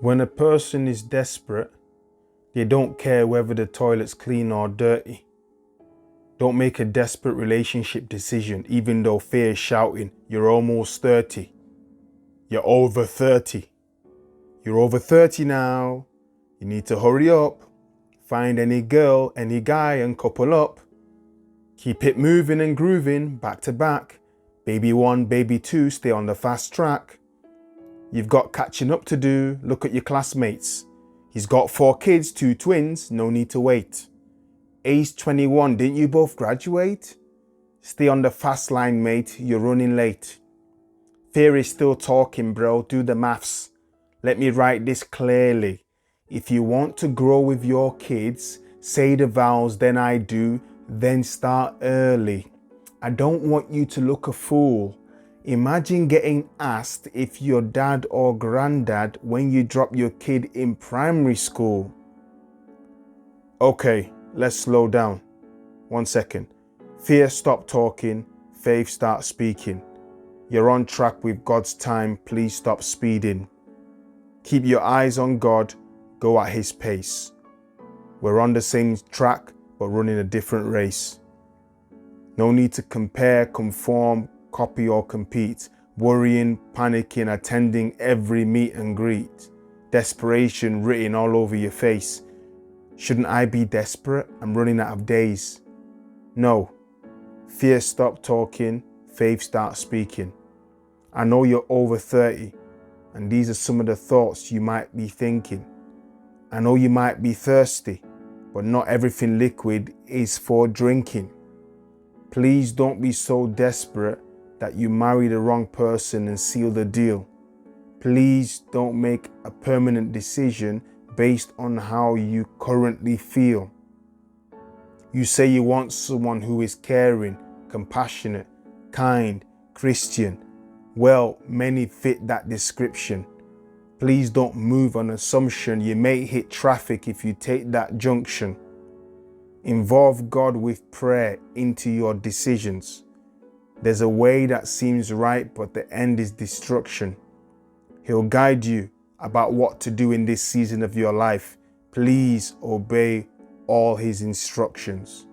When a person is desperate, they don't care whether the toilet's clean or dirty. Don't make a desperate relationship decision even though fear is shouting, you're almost 30. You're over 30. You're over 30 now. You need to hurry up. Find any girl, any guy and couple up. Keep it moving and grooving, back to back. Baby 1, baby 2, stay on the fast track. You've got catching up to do, look at your classmates. He's got 4 kids, 2 twins, no need to wait. Age 21, didn't you both graduate? Stay on the fast line, mate, you're running late. Fear is still talking, bro, do the maths. Let me write this clearly. If you want to grow with your kids, say the vows, then I do, then start early. I don't want you to look a fool. Imagine getting asked if you're dad or granddad when you drop your kid in primary school. Okay, let's slow down. 1 second. Fear, stop talking. Faith, start speaking. You're on track with God's time. Please stop speeding. Keep your eyes on God. Go at His pace. We're on the same track, but running a different race. No need to compare, conform, copy or compete. Worrying, panicking, attending every meet and greet. Desperation written all over your face. Shouldn't I be desperate? I'm running out of days. No. Fear, stop talking. Faith, start speaking. I know you're over 30, and these are some of the thoughts you might be thinking. I know you might be thirsty, but not everything liquid is for drinking. Please don't be so desperate that you marry the wrong person and seal the deal. Please don't make a permanent decision based on how you currently feel. You say you want someone who is caring, compassionate, kind, Christian. Well, many fit that description. Please don't move on assumption you may hit traffic if you take that junction. Involve God with prayer into your decisions. There's a way that seems right, but the end is destruction. He'll guide you about what to do in this season of your life. Please obey all His instructions.